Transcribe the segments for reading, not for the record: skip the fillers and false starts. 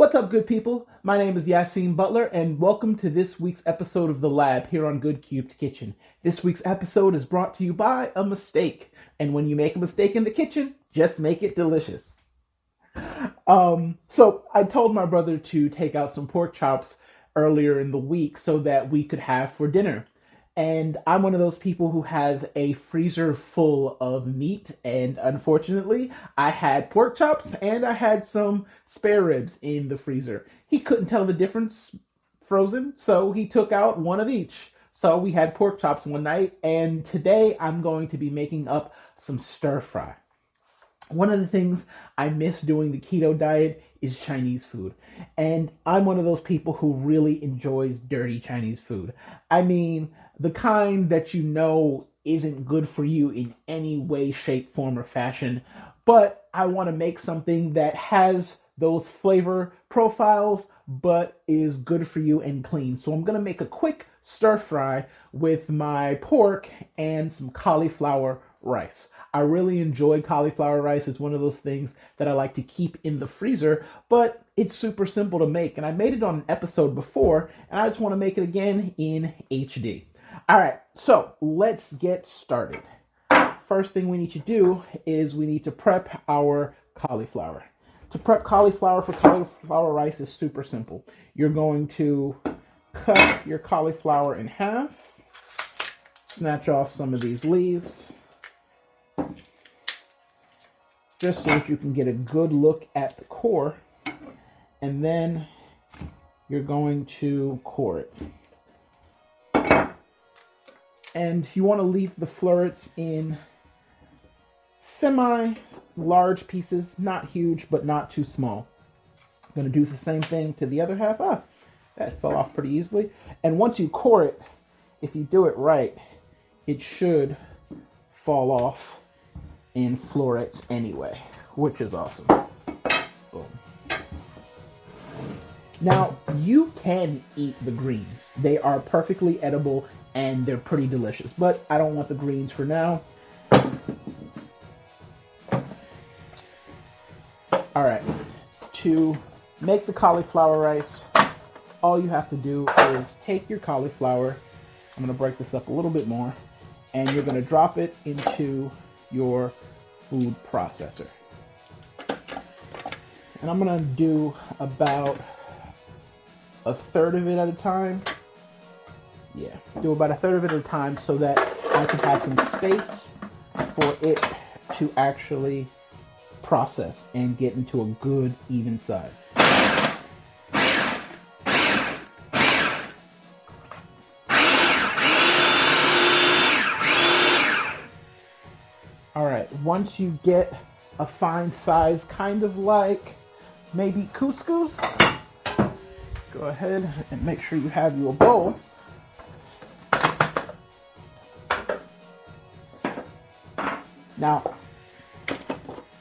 What's up, good people? My name is Yassine Butler, and welcome to this week's episode of The Lab here on Good Cubed Kitchen. This week's episode is brought to you by a mistake, and when you make a mistake in the kitchen, just make it delicious. So I told my brother to take out some pork chops earlier in the week so that we could have for dinner. And I'm one of those people who has a freezer full of meat, and unfortunately, I had pork chops and I had some spare ribs in the freezer. He couldn't tell the difference frozen, so he took out one of each. So we had pork chops one night, and today I'm going to be making up some stir fry. One of the things I miss doing the keto diet is Chinese food. And I'm one of those people who really enjoys dirty Chinese food. I mean, the kind that you know isn't good for you in any way, shape, form, or fashion. But I want to make something that has those flavor profiles, but is good for you and clean. So I'm going to make a quick stir fry with my pork and some cauliflower rice. I really enjoy cauliflower rice. It's one of those things that I like to keep in the freezer, but it's super simple to make. And I made it on an episode before, and I just want to make it again in HD. All right, so let's get started. First thing we need to do is we need to prep our cauliflower. To prep cauliflower for cauliflower rice is super simple. You're going to cut your cauliflower in half, snatch off some of these leaves, just so that you can get a good look at the core, and then you're going to core it. And you want to leave the florets in semi-large pieces, not huge, but not too small. I'm going to do the same thing to the other half. That fell off pretty easily. And once you core it, if you do it right, it should fall off in florets anyway, which is awesome. Boom. Now, you can eat the greens. They are perfectly edible and they're pretty delicious, but I don't want the greens for now. All right, to make the cauliflower rice, all you have to do is take your cauliflower. I'm going to break this up a little bit more, and you're going to drop it into your food processor. And I'm going to do about a third of it at a time. Yeah, do about a third of it at a time so that I can have some space for it to actually process and get into a good even size. Alright, once you get a fine size, kind of like maybe couscous, go ahead and make sure you have your bowl. Now,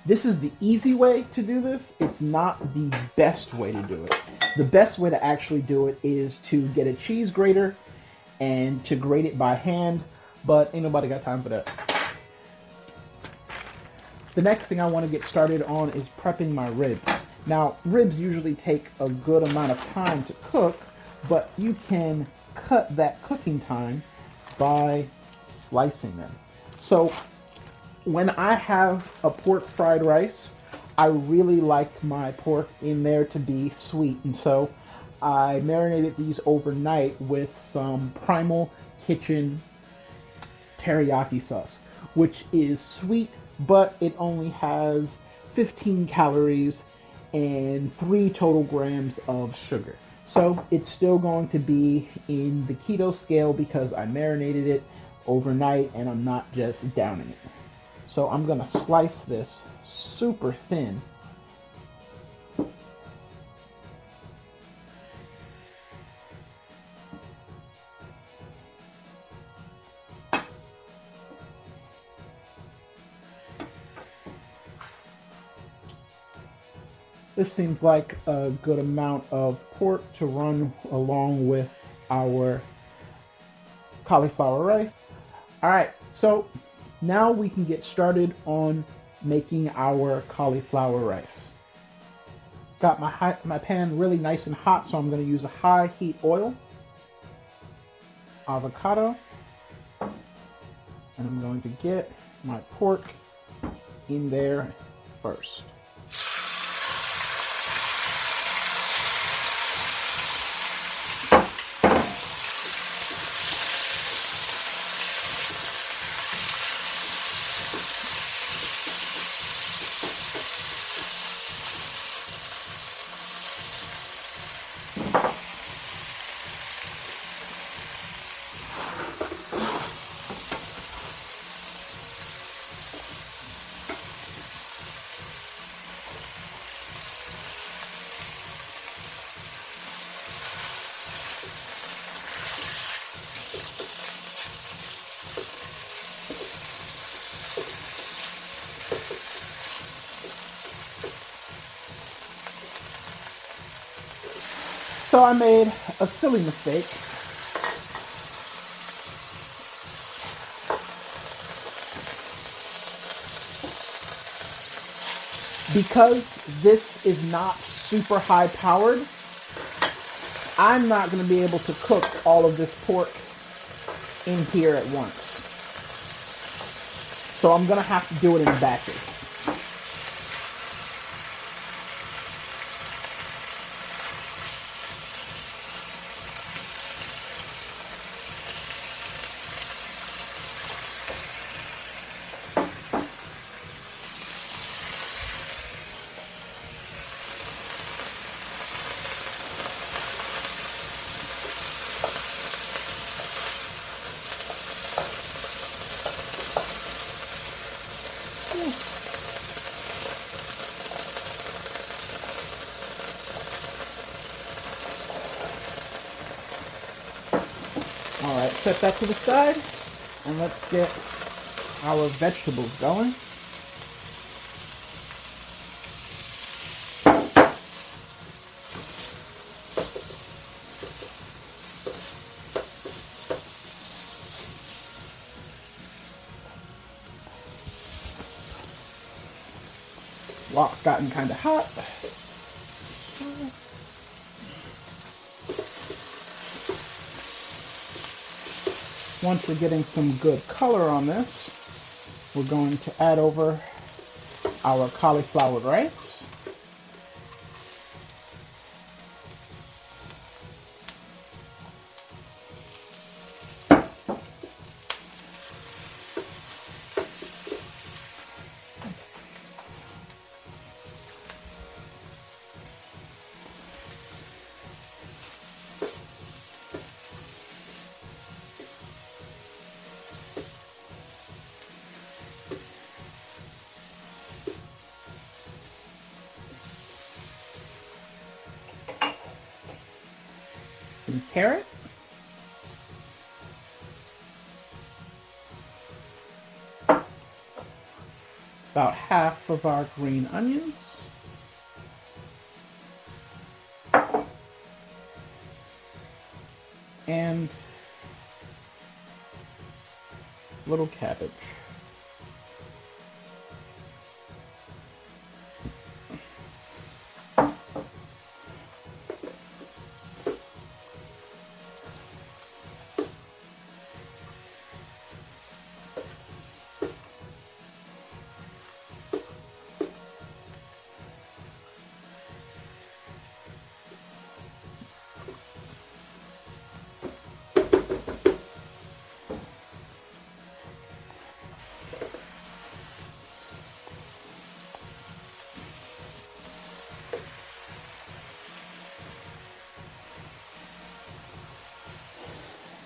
this is the easy way to do this. It's not the best way to do it. The best way to actually do it is to get a cheese grater and to grate it by hand, but ain't nobody got time for that. The next thing I want to get started on is prepping my ribs. Now, ribs usually take a good amount of time to cook, but you can cut that cooking time by slicing them. So, when I have a pork fried rice, I really like my pork in there to be sweet. And so I marinated these overnight with some Primal Kitchen teriyaki sauce, which is sweet, but it only has 15 calories and 3 total grams of sugar. So it's still going to be in the keto scale because I marinated it overnight and I'm not just downing it. So I'm going to slice this super thin. This seems like a good amount of pork to run along with our cauliflower rice. All right, so now we can get started on making our cauliflower rice. Got my pan really nice and hot, so I'm going to use a high heat oil, avocado, and I'm going to get my pork in there first. So I made a silly mistake. Because this is not super high powered, I'm not going to be able to cook all of this pork in here at once. So I'm going to have to do it in batches. Alright, set that to the side, and let's get our vegetables going. Wok's gotten kind of hot. Once we're getting some good color on this, we're going to add over our cauliflower rice. Some carrot. About half of our green onions. And little cabbage.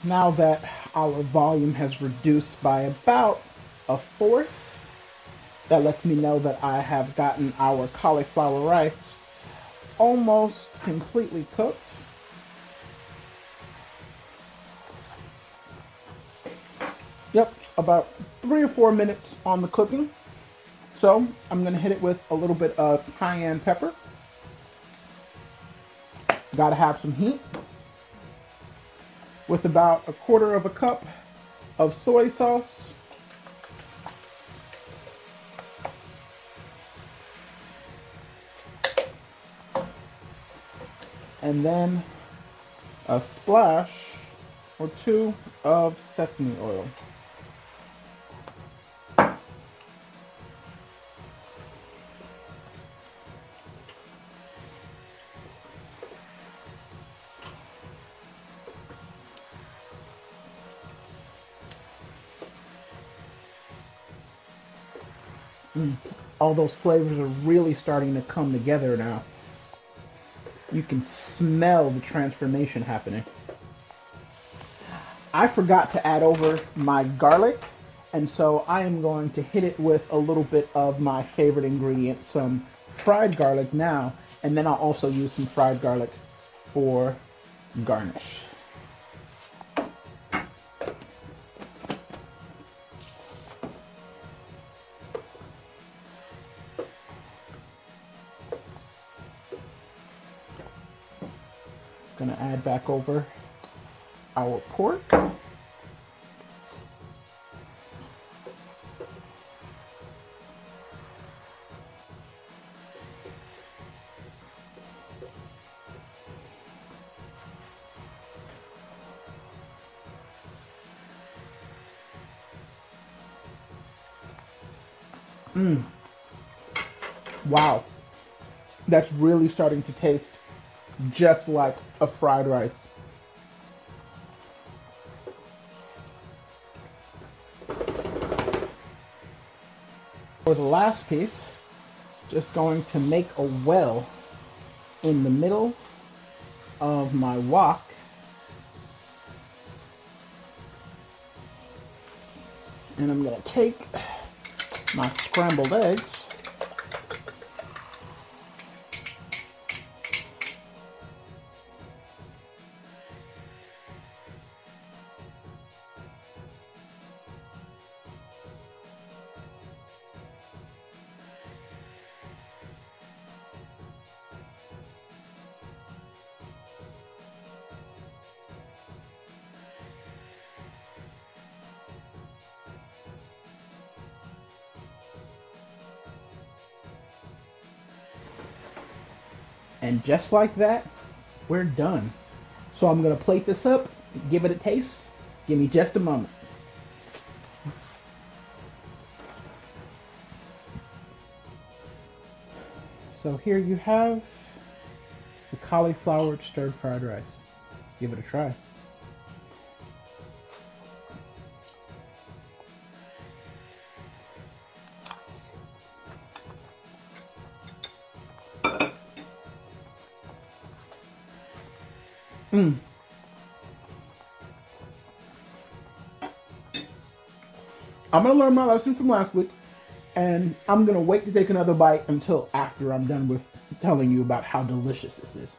Now that our volume has reduced by about a fourth, that lets me know that I have gotten our cauliflower rice almost completely cooked. Yep, about 3 or 4 minutes on the cooking. So I'm going to hit it with a little bit of cayenne pepper. Gotta have some heat. With about 1/4 cup of soy sauce. and then a splash or two of sesame oil. All those flavors are really starting to come together now. You can smell the transformation happening. I forgot to add over my garlic, and so I am going to hit it with a little bit of my favorite ingredient, some fried garlic now, and then I'll also use some fried garlic for garnish. Gonna add back over our pork. Wow, that's really starting to taste just like a fried rice. For the last piece, just going to make a well in the middle of my wok. And I'm going to take my scrambled eggs. And just like that, we're done. So I'm gonna plate this up, give it a taste. Give me just a moment. So here you have the cauliflower stirred fried rice. Let's give it a try. I'm gonna learn my lesson from last week, and I'm gonna wait to take another bite until after I'm done with telling you about how delicious this is.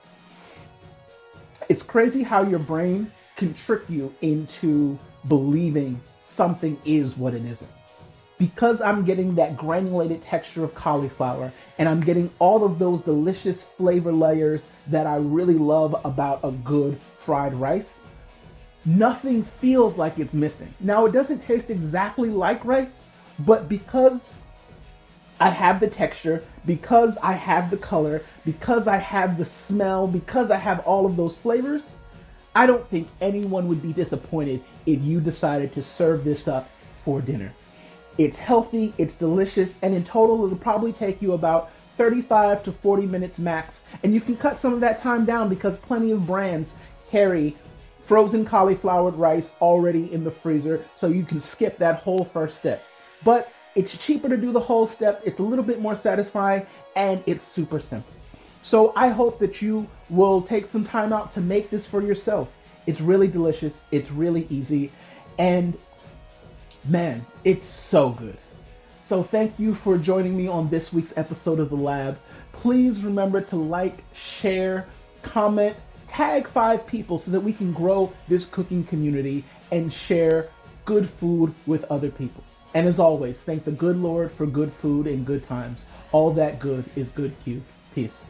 It's crazy how your brain can trick you into believing something is what it isn't. Because I'm getting that granulated texture of cauliflower, and I'm getting all of those delicious flavor layers that I really love about a good fried rice, nothing feels like it's missing. Now, it doesn't taste exactly like rice, but because I have the texture, because I have the color, because I have the smell, because I have all of those flavors, I don't think anyone would be disappointed if you decided to serve this up for dinner. It's healthy, it's delicious, and in total it'll probably take you about 35 to 40 minutes max. And you can cut some of that time down because plenty of brands carry frozen cauliflower rice already in the freezer, so you can skip that whole first step. But it's cheaper to do the whole step, it's a little bit more satisfying, and it's super simple. So I hope that you will take some time out to make this for yourself. It's really delicious, it's really easy, and man, it's so good. So thank you for joining me on this week's episode of The Lab. Please remember to like, share, comment, tag 5 people so that we can grow this cooking community and share good food with other people. And as always, thank the good Lord for good food and good times. All that good is good, Q. Peace.